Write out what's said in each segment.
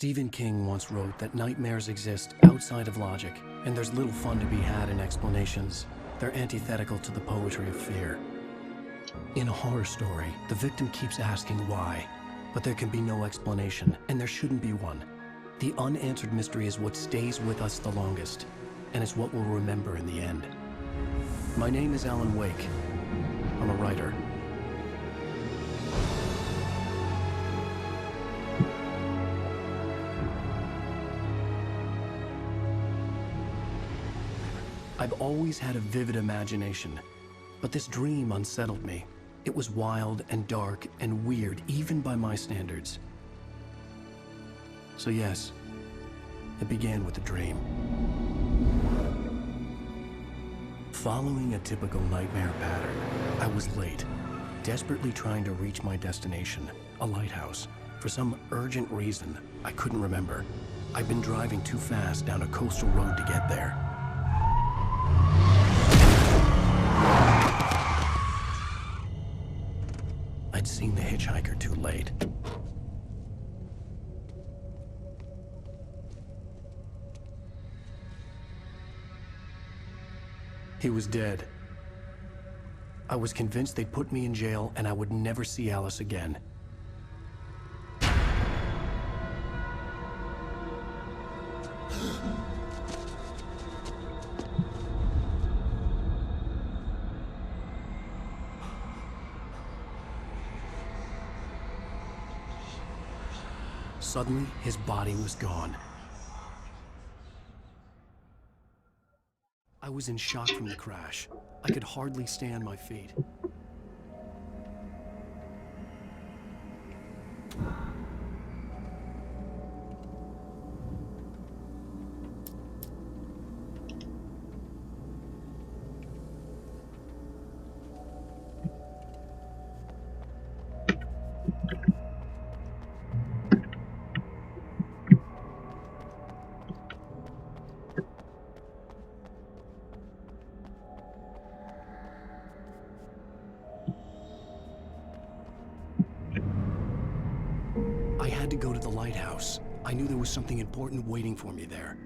Stephen King once wrote that nightmares exist outside of logic, and there's little fun to be had in explanations. They're antithetical to the poetry of fear. In a horror story, the victim keeps asking why, but there can be no explanation, and there shouldn't be one. The unanswered mystery is what stays with us the longest, and it's what we'll remember in the end. My name is Alan Wake. I'm a writer. I've always had a vivid imagination, but this dream unsettled me. It was wild and dark and weird, even by my standards. So yes, it began with a dream. Following a typical nightmare pattern, I was late, desperately trying to reach my destination, a lighthouse. For some urgent reason, I couldn't remember. I'd been driving too fast down a coastal road to get there. I'd seen the hitchhiker too late. He was dead. I was convinced they'd put me in jail and I would never see Alice again. Suddenly, his body was gone. I was in shock from the crash. I could hardly stay on my feet. I had to go to the lighthouse. I knew there was something important waiting for me there.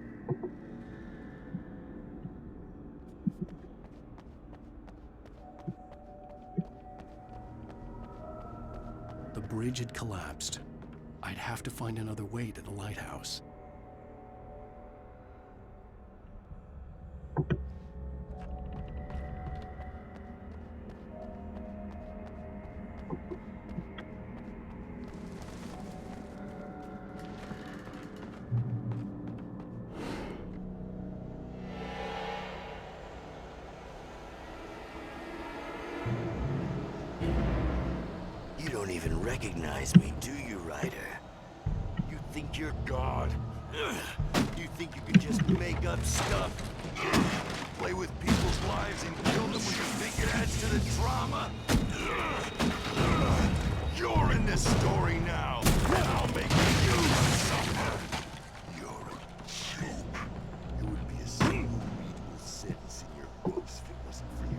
The bridge had collapsed. I'd have to find another way to the lighthouse. You don't even recognize me, do you, Ryder? You think you're God? You think you can just make up stuff? Play with people's lives and kill them when you think it adds to the drama? You're in this story now, and I'll make you suffer. You're a joke. It would be a single readable sentence in your books if it wasn't for you.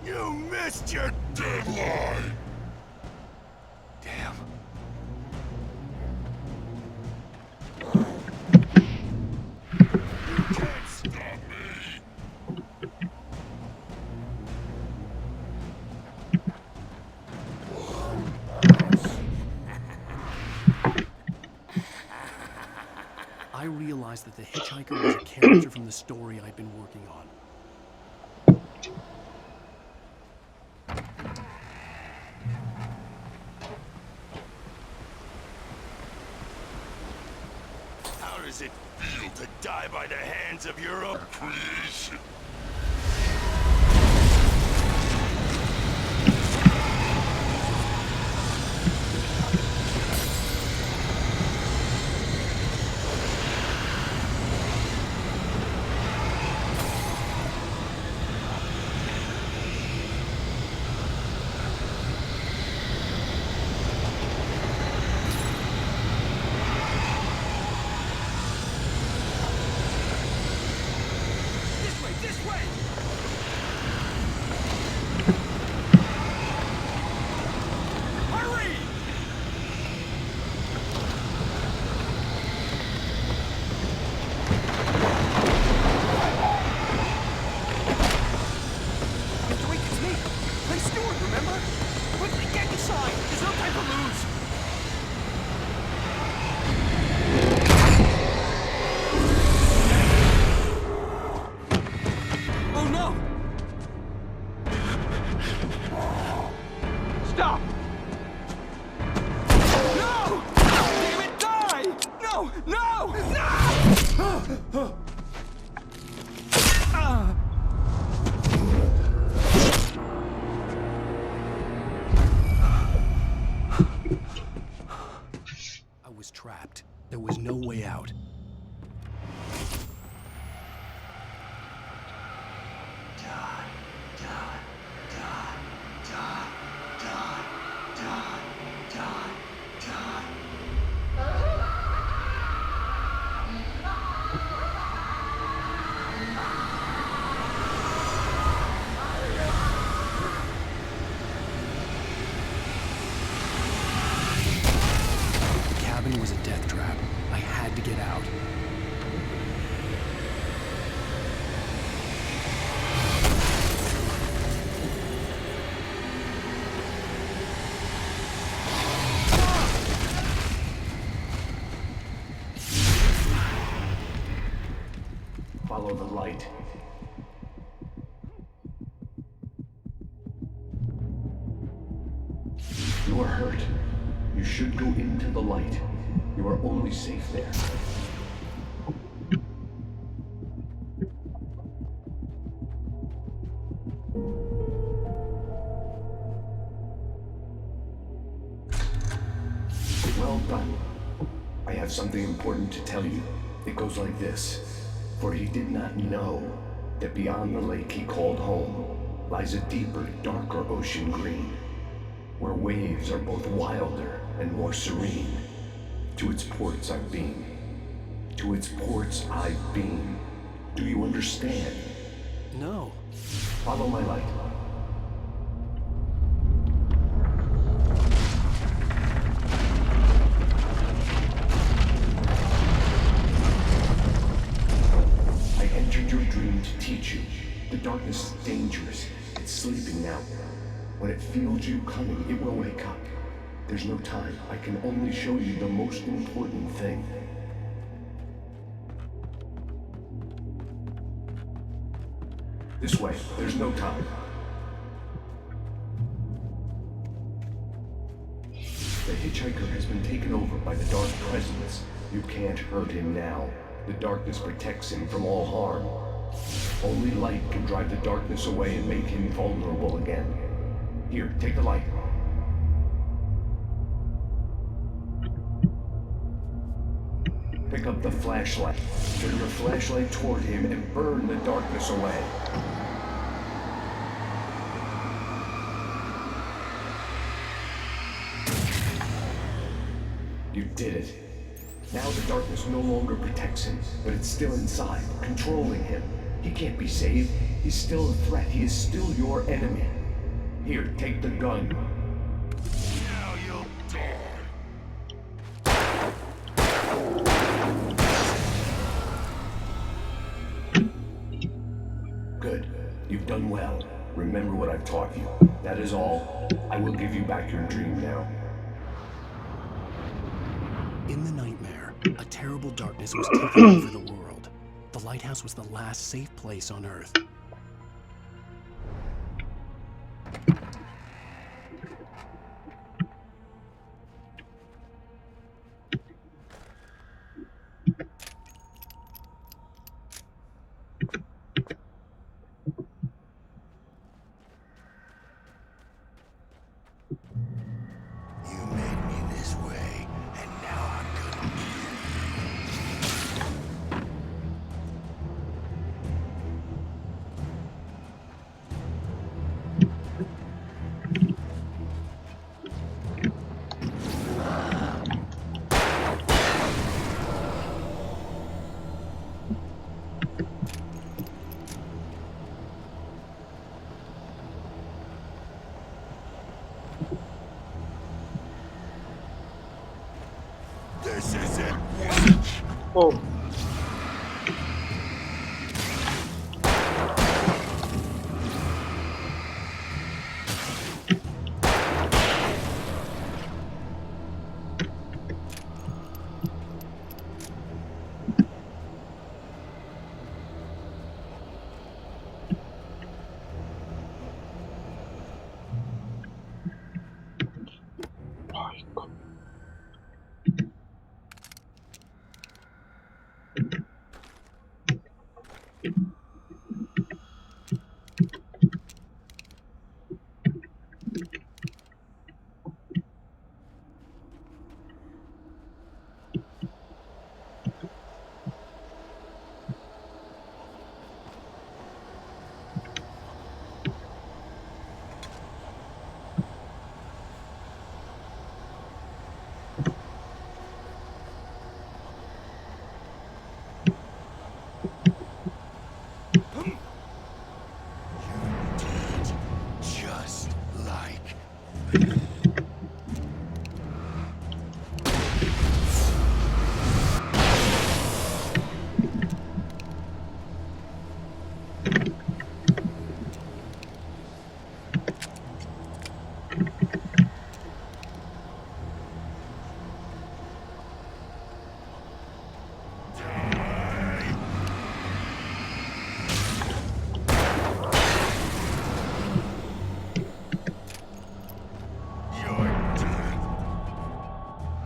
You missed your deadline! Damn. You can't stop me! I realized that the hitchhiker was a character from the story I'd been working on. How does it feel to die by the hands of your own creation? There was no way out. The cabin was a death trap. I had to get out. Follow the light. You are hurt. You should go into the light. You are only safe there. Well done. I have something important to tell you. It goes like this. For he did not know that beyond the lake he called home lies a deeper, darker ocean green, where waves are both wilder and more serene. To its ports I've been. To its ports I've been. Do you understand? No. Follow my light. I entered your dream to teach you. The darkness is dangerous. It's sleeping now. When it feels you coming, it will wake up. There's no time. I can only show you the most important thing. This way. There's no time. The hitchhiker has been taken over by the dark presence. You can't hurt him now. The darkness protects him from all harm. Only light can drive the darkness away and make him vulnerable again. Here, take the light. Pick up the flashlight. Turn your flashlight toward him and burn the darkness away. You did it. Now the darkness no longer protects him, but it's still inside, controlling him. He can't be saved. He's still a threat. He is still your enemy. Here, take the gun. Now you'll die. Good. You've done well. Remember what I've taught you. That is all. I will give you back your dream now. In the nightmare, a terrible darkness was taking over the world. The lighthouse was the last safe place on Earth. You made me this way, and now I'm gonna This is it. Oh.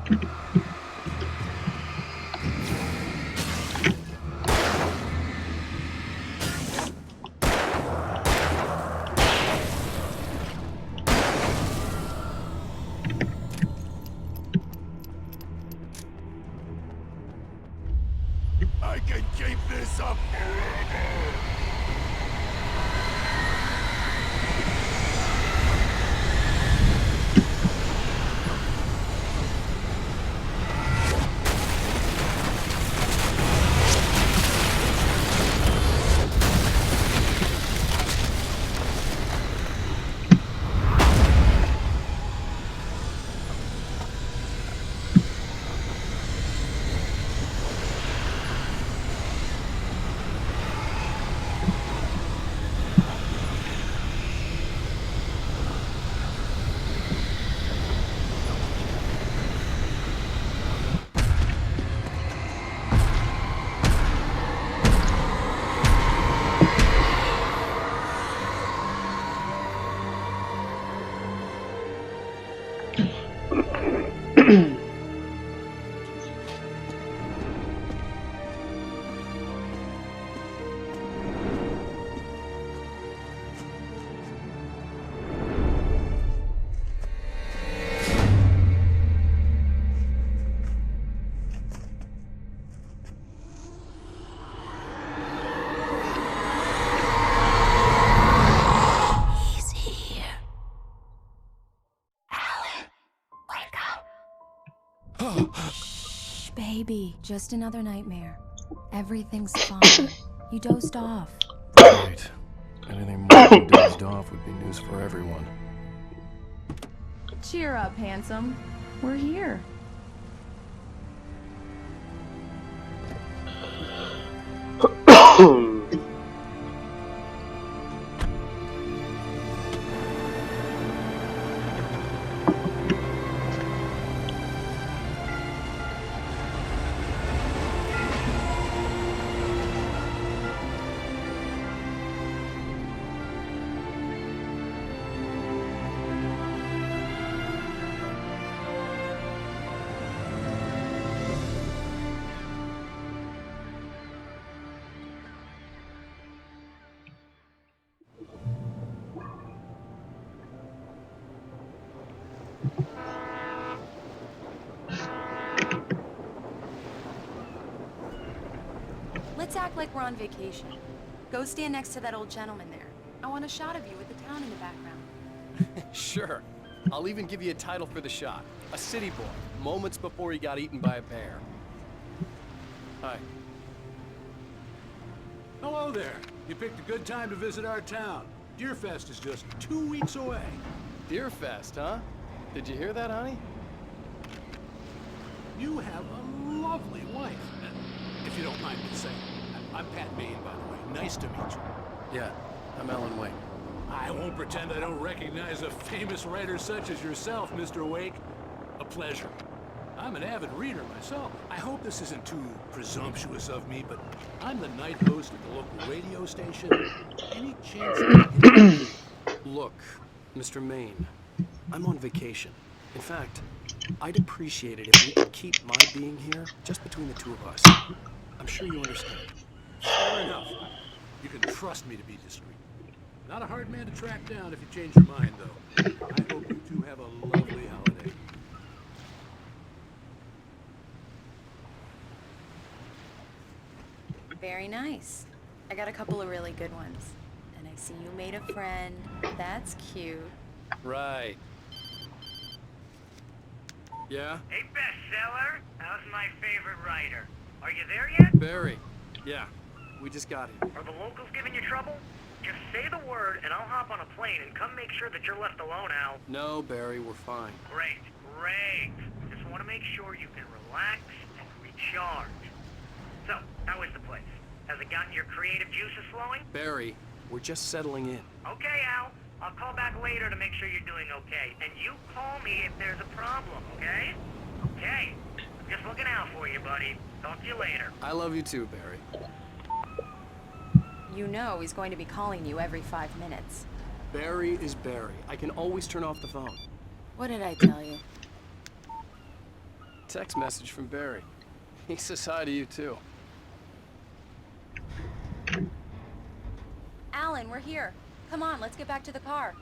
I can keep this up forever! Shh, baby. Just another nightmare. Everything's fine. You dozed off. Right. Anything more than dozed off would be news for everyone. Cheer up, handsome. We're here. Let's act like we're on vacation. Go stand next to that old gentleman there. I want a shot of you with the town in the background. Sure. I'll even give you a title for the shot. A city boy, moments before he got eaten by a bear. Hi. Hello there. You picked a good time to visit our town. Deerfest is just 2 weeks away. Deerfest, huh? Did you hear that, honey? You have a lovely wife. If you don't mind me saying. I'm Pat Maine, by the way. Nice to meet you. Yeah, I'm Alan Wake. I won't pretend I don't recognize a famous writer such as yourself, Mr. Wake. A pleasure. I'm an avid reader myself. I hope this isn't too presumptuous of me, but I'm the night host at the local radio station. Any chance I Look, Mr. Maine, I'm on vacation. In fact, I'd appreciate it if we could keep my being here just between the two of us. I'm sure you understand. Fair enough. You can trust me to be discreet. Not a hard man to track down if you change your mind, though. I hope you two have a lovely holiday. Very nice. I got a couple of really good ones. And I see you made a friend. That's cute. Right. Yeah? Hey, bestseller. How's my favorite writer? Are you there yet? Barry. Yeah. We just got here. Are the locals giving you trouble? Just say the word and I'll hop on a plane and come make sure that you're left alone, Al. No, Barry, we're fine. Great, great. Just want to make sure you can relax and recharge. So, how is the place? Has it gotten your creative juices flowing? Barry, we're just settling in. Okay, Al. I'll call back later to make sure you're doing okay. And you call me if there's a problem, okay? Okay. I'm just looking out for you, buddy. Talk to you later. I love you too, Barry. You know he's going to be calling you every 5 minutes. Barry is Barry. I can always turn off the phone. What did I tell you? text message from Barry. He says hi to you, too. Alan, we're here. Come on, let's get back to the car.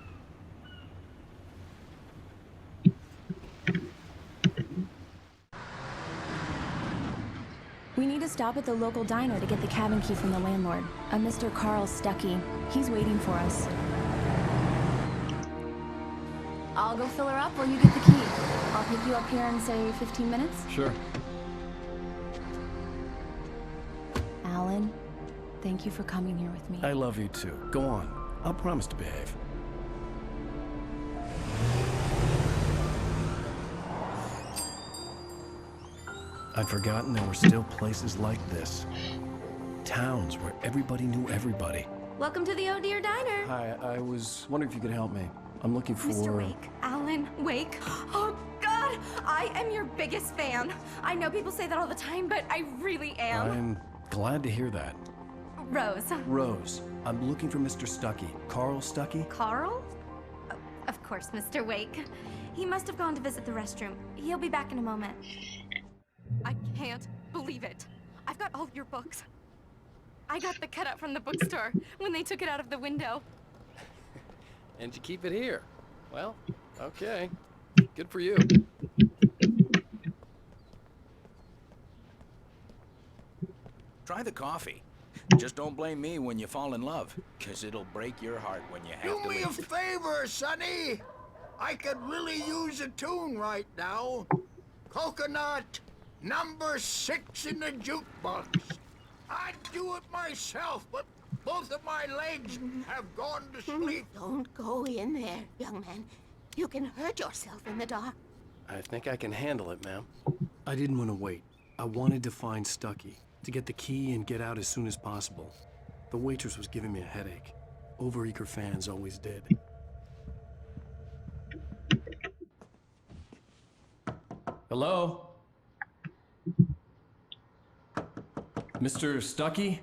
We need to stop at the local diner to get the cabin key from the landlord, a Mr. Carl Stuckey. He's waiting for us. I'll go fill her up while you get the key. I'll pick you up here in, say, 15 minutes? Sure. Alan, thank you for coming here with me. I love you, too. Go on. I'll promise to behave. I'd forgotten there were still places like this. Towns where everybody knew everybody. Welcome to the Oh Dear Diner. Hi, I was wondering if you could help me. I'm looking for... Mr. Wake. Alan Wake. Oh, God! I am your biggest fan. I know people say that all the time, but I really am. I'm glad to hear that. Rose. Rose, I'm looking for Mr. Stuckey. Carl Stuckey? Carl? Oh, of course, Mr. Wake. He must have gone to visit the restroom. He'll be back in a moment. I can't believe it. I've got all your books. I got the cutout from the bookstore when they took it out of the window. And you keep it here. Well, okay. Good for you. Try the coffee. Just don't blame me when you fall in love, 'cause it'll break your heart when you have Do to me a leave. favor, Sonny. I could really use a tune right now. Coconut, number 6 in the jukebox. I'd do it myself, but both of my legs have gone to sleep. Don't go in there, young man. You can hurt yourself in the dark. I think I can handle it, ma'am. I didn't want to wait. I wanted to find Stuckey, to get the key and get out as soon as possible. The waitress was giving me a headache. Overeager fans always did. Hello? Mr. Stuckey?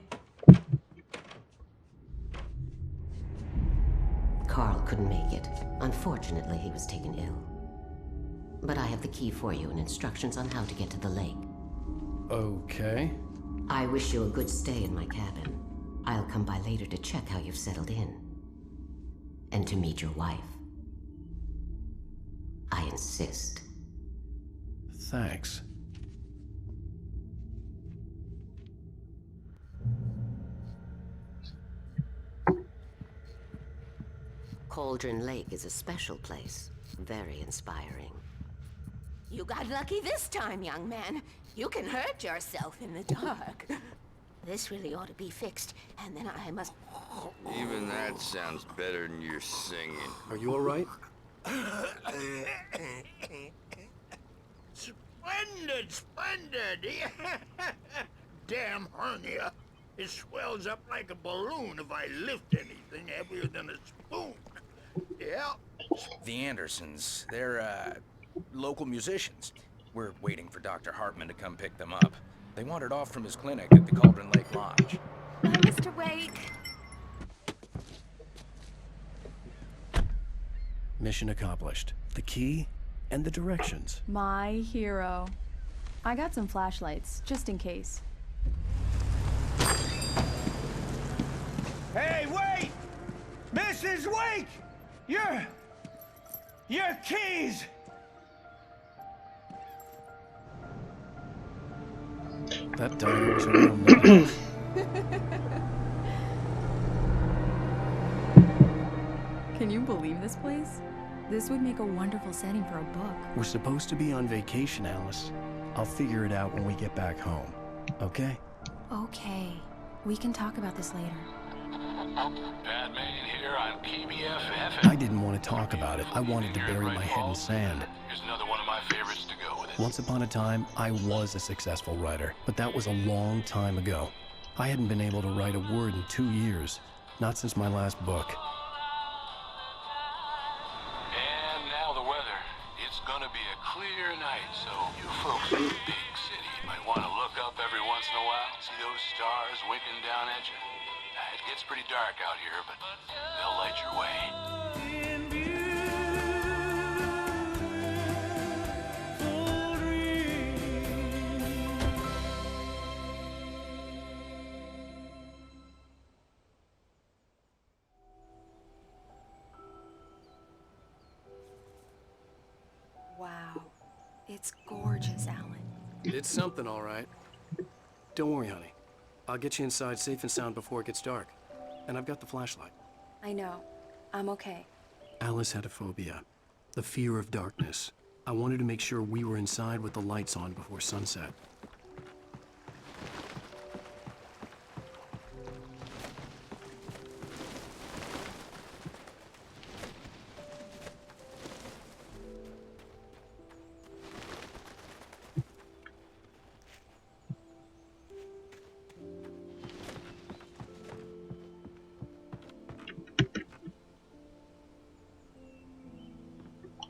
Carl couldn't make it. Unfortunately, he was taken ill. But I have the key for you and instructions on how to get to the lake. Okay. I wish you a good stay in my cabin. I'll come by later to check how you've settled in. And to meet your wife. I insist. Thanks. Cauldron Lake is a special place. Very inspiring. You got lucky this time, young man. You can hurt yourself in the dark. This really ought to be fixed, and then I must... Even that sounds better than your singing. Are you all right? Splendid, splendid. Damn hernia. It swells up like a balloon if I lift anything heavier than a spoon. Yeah. The Andersons, they're, local musicians. We're waiting for Dr. Hartman to come pick them up. They wandered off from his clinic at the Cauldron Lake Lodge. Mr. Wake. Mission accomplished. The key and the directions. My hero. I got some flashlights, just in case. Hey, wait! Mrs. Wake! Your keys! That diner was a real nut. Can you believe this place? This would make a wonderful setting for a book. We're supposed to be on vacation, Alice. I'll figure it out when we get back home. Okay? Okay. We can talk about this later. Batman here on PBFF. I didn't want to talk about it. I wanted to bury my head in sand. Here's another one of my favorites to go with it. Once upon a time, I was a successful writer, but that was a long time ago. I hadn't been able to write a word in 2 years, not since my last book. And now the weather. It's gonna be a clear night, so you folks in the big city might want to look up every once in a while, see those stars winking down at you. It gets pretty dark out here, but they'll light your way. It's gorgeous, Alan. It's something, all right. Don't worry, honey. I'll get you inside safe and sound before it gets dark. And I've got the flashlight. I know. I'm okay. Alice had a phobia. The fear of darkness. I wanted to make sure we were inside with the lights on before sunset.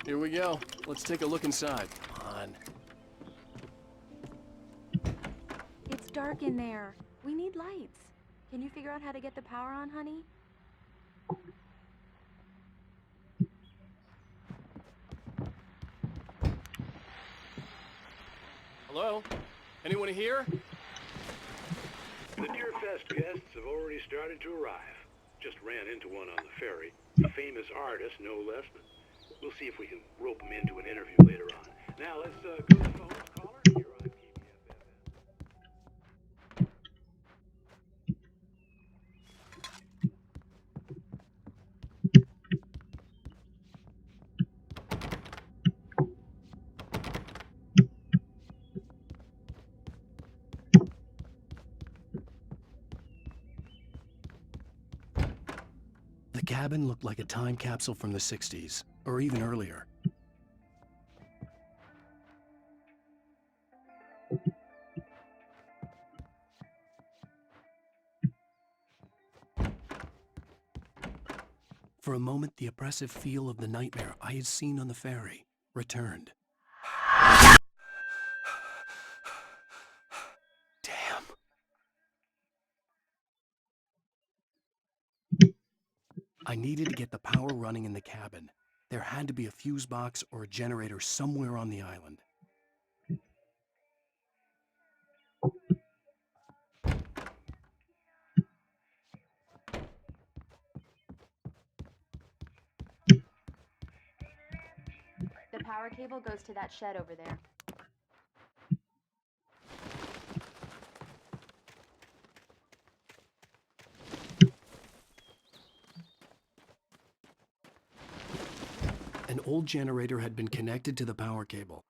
Here we go. Let's take a look inside. Come on. It's dark in there. We need lights. Can you figure out how to get the power on, honey? Hello? Anyone here? The Deerfest guests have already started to arrive. Just ran into one on the ferry. A famous artist, no less. We'll see if we can rope him into an interview later on. Now let's go to the phones, caller. You're on The cabin looked like a time capsule from the 60s, or even earlier. For a moment, the oppressive feel of the nightmare I had seen on the ferry returned. Damn. I needed to get the power running in the cabin. There had to be a fuse box or a generator somewhere on the island. The power cable goes to that shed over there. An old generator had been connected to the power cable.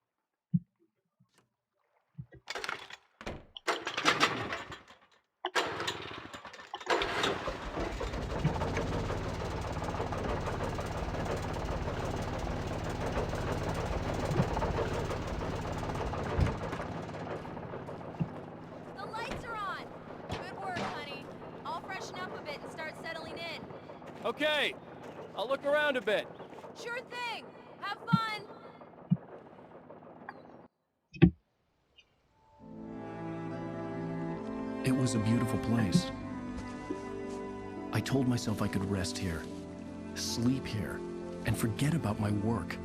The lights are on! Good work, honey. I'll freshen up a bit and start settling in. Okay, I'll look around a bit. Sure thing! Have fun! It was a beautiful place. I told myself I could rest here, sleep here, and forget about my work.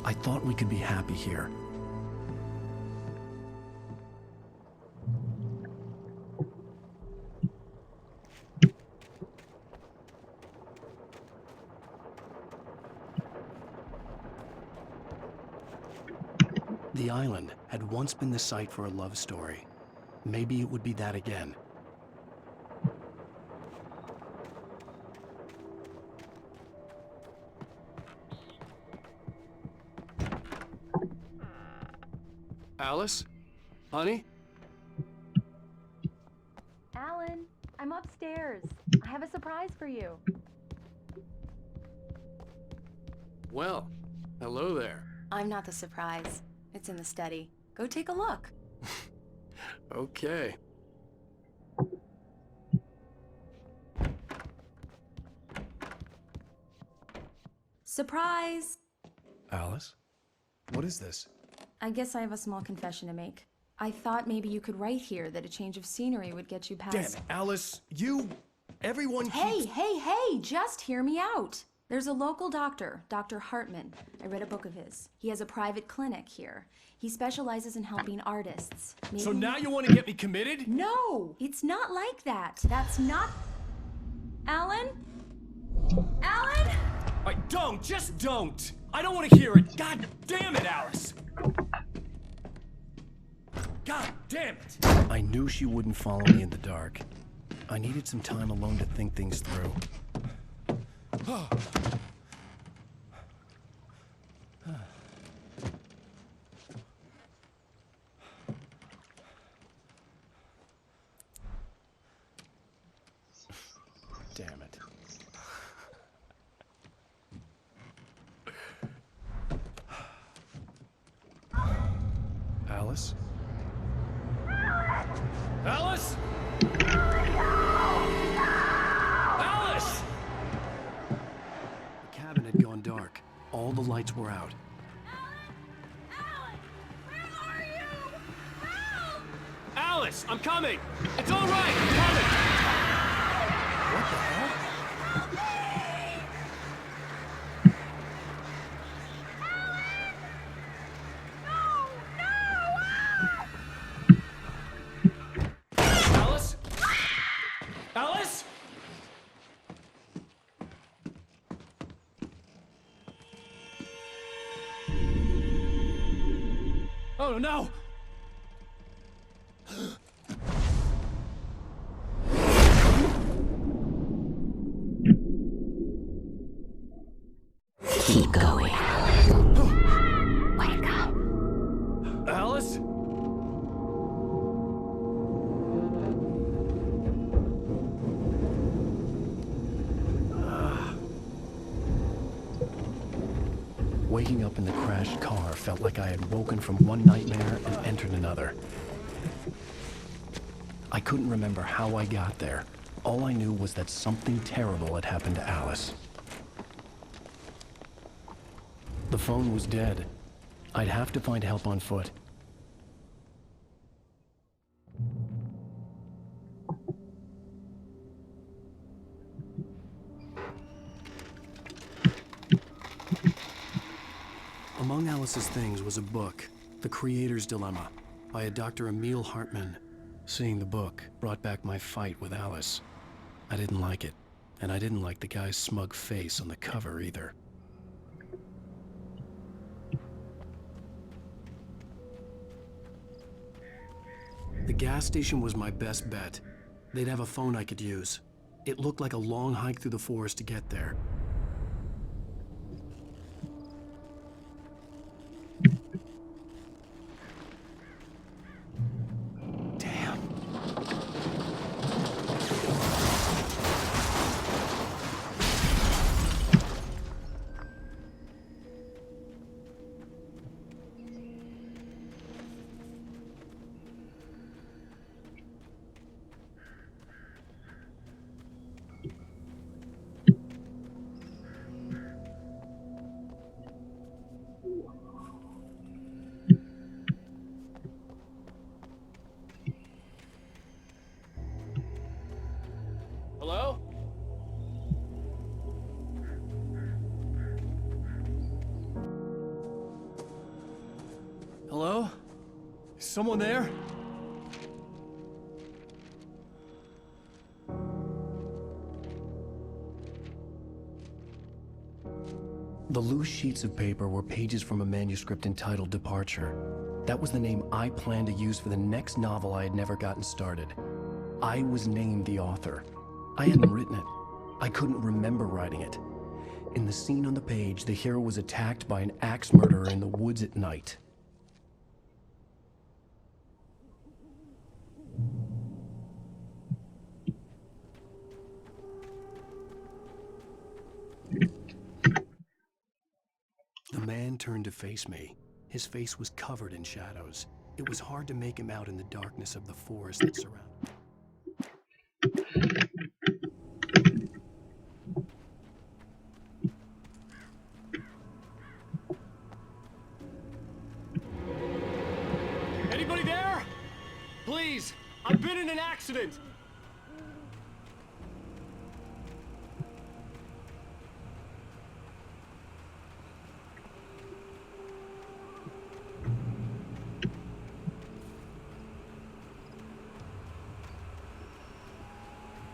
I thought we could be happy here. The island had once been the site for a love story. Maybe it would be that again. Alice? Honey? Alan, I'm upstairs. I have a surprise for you. Well, hello there. I'm not the surprise. It's in the study. Go take a look. Okay. Surprise! Alice? What is this? I guess I have a small confession to make. I thought maybe you could write here that a change of scenery would get you past... Damn it, Alice, everyone Hey, just hear me out. There's a local doctor, Dr. Hartman. I read a book of his. He has a private clinic here. He specializes in helping artists. Maybe... So now you want to get me committed? No, it's not like that. That's not... Alan? Alan? Don't! Just don't! I don't want to hear it! God damn it, Alice! God damn it! I knew she wouldn't follow me in the dark. I needed some time alone to think things through. Damn it. Alice? Alice? Alice! The cabin had gone dark. All the lights were out. Alice, I'm coming! It's all right, I'm coming! What the hell? Alice? Alice? Oh no! Keep going. Wake up. Alice? Waking up in the crashed car felt like I had woken from one nightmare and entered another. I couldn't remember how I got there. All I knew was that something terrible had happened to Alice. The phone was dead. I'd have to find help on foot. Among Alice's things was a book, The Creator's Dilemma, by a Dr. Emil Hartman. Seeing the book brought back my fight with Alice. I didn't like it, and I didn't like the guy's smug face on the cover either. The gas station was my best bet. They'd have a phone I could use. It looked like a long hike through the forest to get there. Damn. Hello? Hello? Is someone there? The loose sheets of paper were pages from a manuscript entitled Departure. That was the name I planned to use for the next novel I had never gotten started. I was named the author. I hadn't written it. I couldn't remember writing it. In the scene on the page, the hero was attacked by an axe murderer in the woods at night. The man turned to face me. His face was covered in shadows. It was hard to make him out in the darkness of the forest that surrounded. Anybody there? Please, I've been in an accident.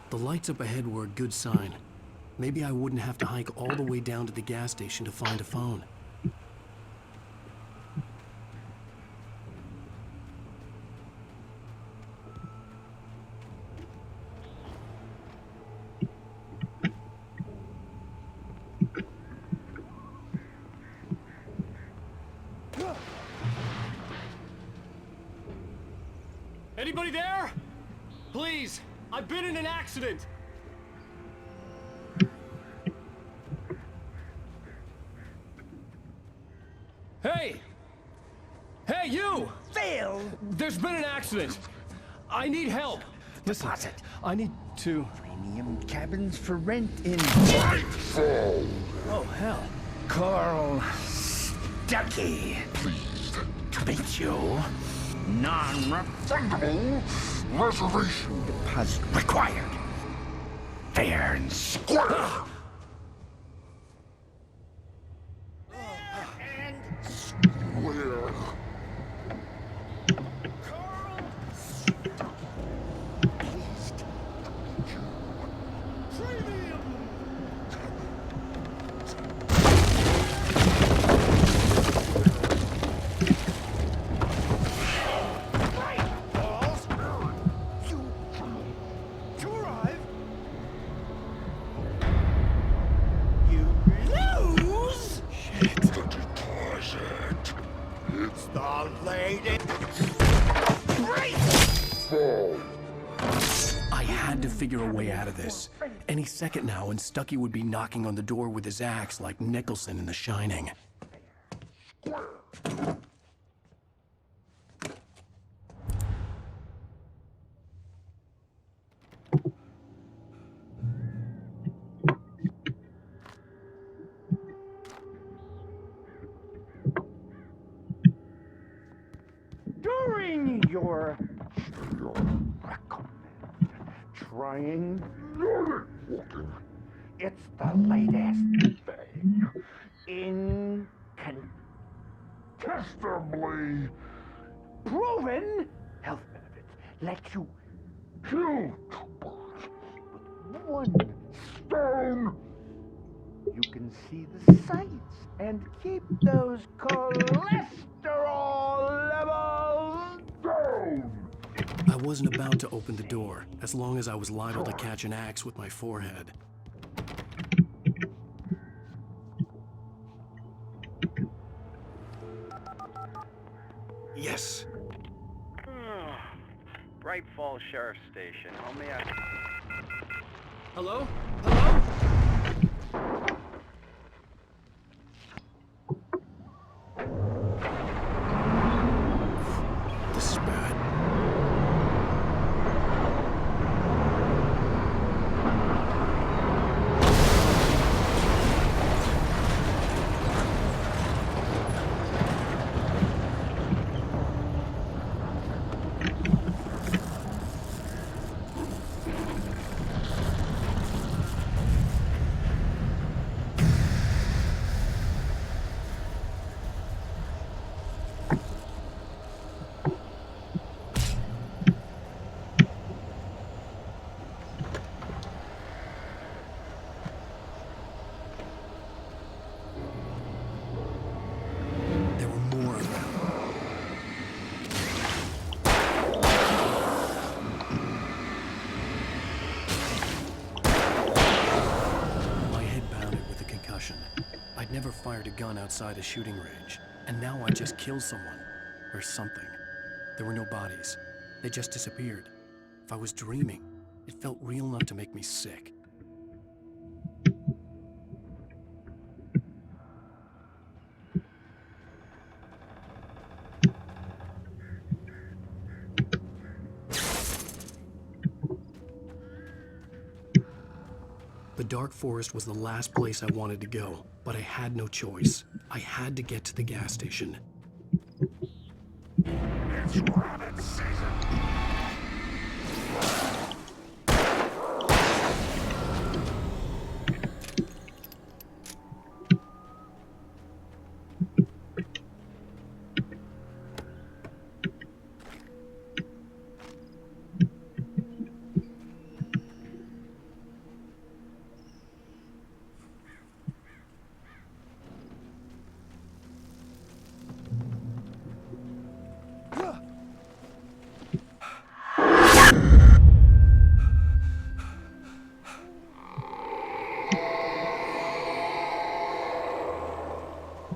The lights up ahead were a good sign. Maybe I wouldn't have to hike all the way down to the gas station to find a phone. Anybody there? Please, I've been in an accident. Hey! Hey, you! Phil! There's been an accident. I need help. Listen, Deposit. I need to... Premium cabins for rent in... Oh, hell. Carl Stuckey. Pleased to meet you. Non-refundable reservation deposit required. Fair and square. And square. I had to figure a way out of this. Any second now, and Stuckey would be knocking on the door with his axe like Nicholson in The Shining. During your trying walking, it's the latest thing. Incontestably proven health benefits let you kill two birds with one stone. You can see the sights and keep those cholesterol levels down. I wasn't about to open the door, as long as I was liable to catch an axe with my forehead. Yes! Bright Falls Sheriff Station. How may I... Hello? Hello? This is bad. There were more of them. My head pounded with a concussion. I'd never fired a gun outside a shooting range, and now I just killed someone. Or something. There were no bodies. They just disappeared. If I was dreaming, it felt real enough to make me sick. The dark forest was the last place I wanted to go, but I had no choice. I had to get to the gas station. It's rabbit season.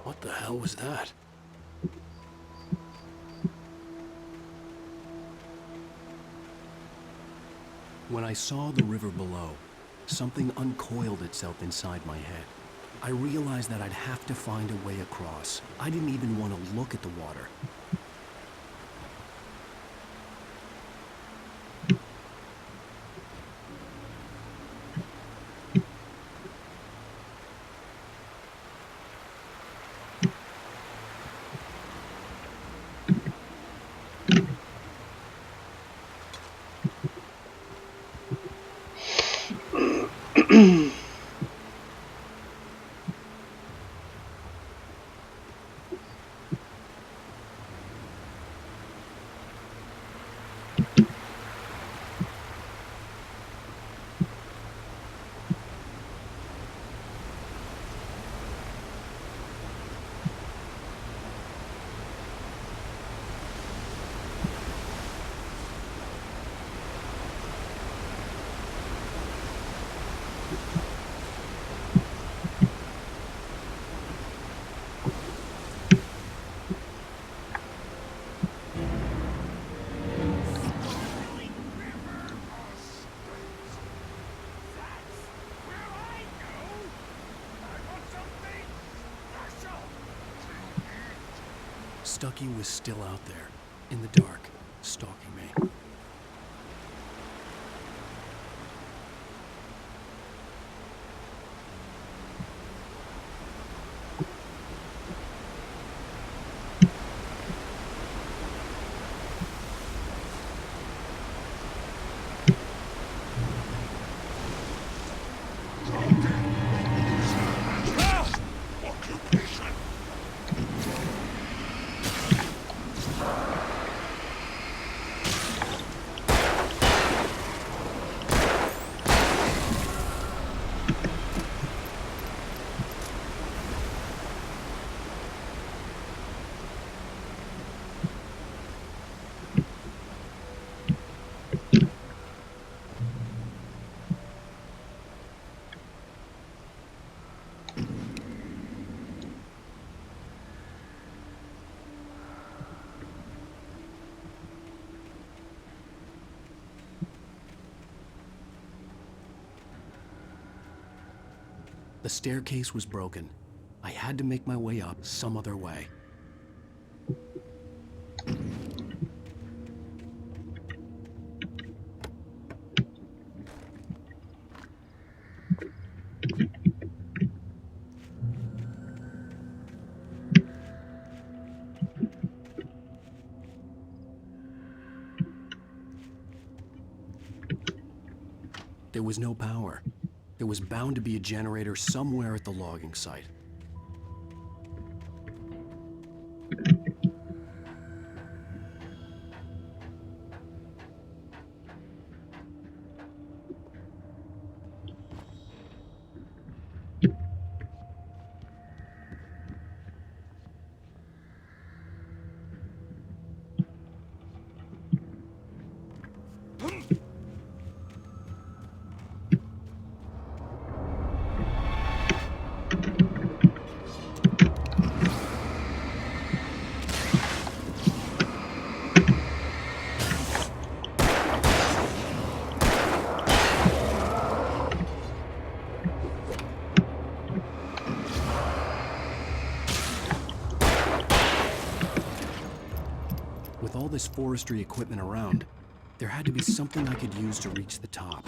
What the hell was that? When I saw the river below, something uncoiled itself inside my head. I realized that I'd have to find a way across. I didn't even want to look at the water. Stucky was still out there, in the dark, stalking me. The staircase was broken. I had to make my way up some other way. There was no power. There was bound to be a generator somewhere at the logging site. With all this forestry equipment around, there had to be something I could use to reach the top.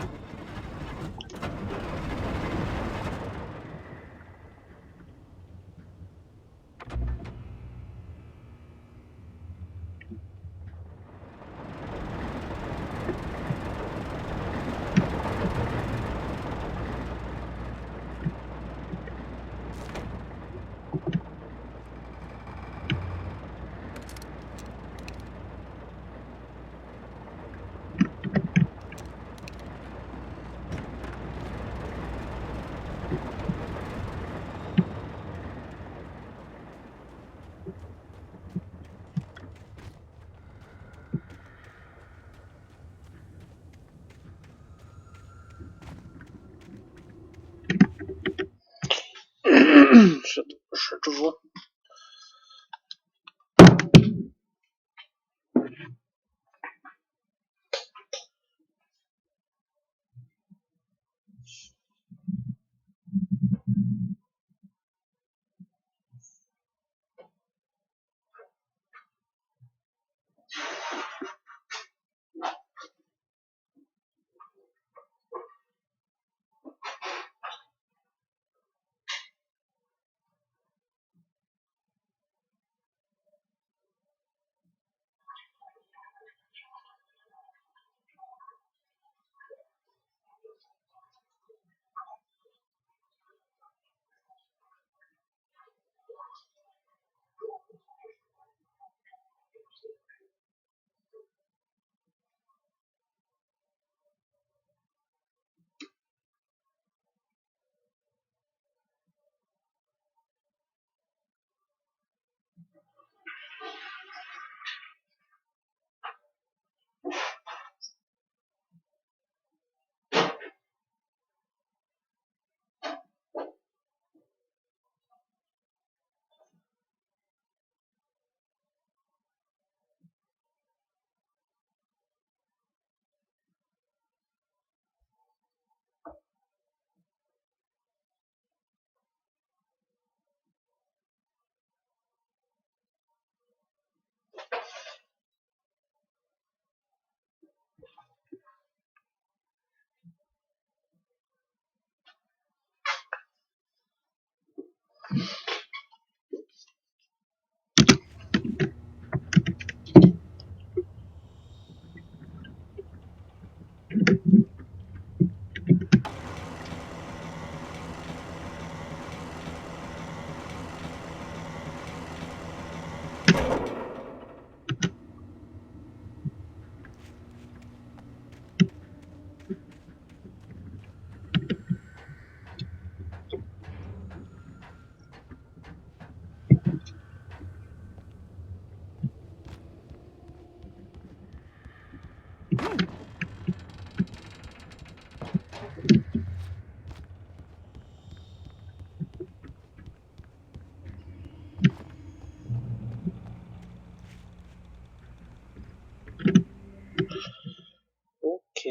Ok.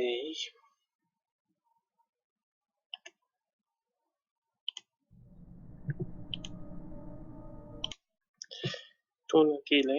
Tuần kỳ lễ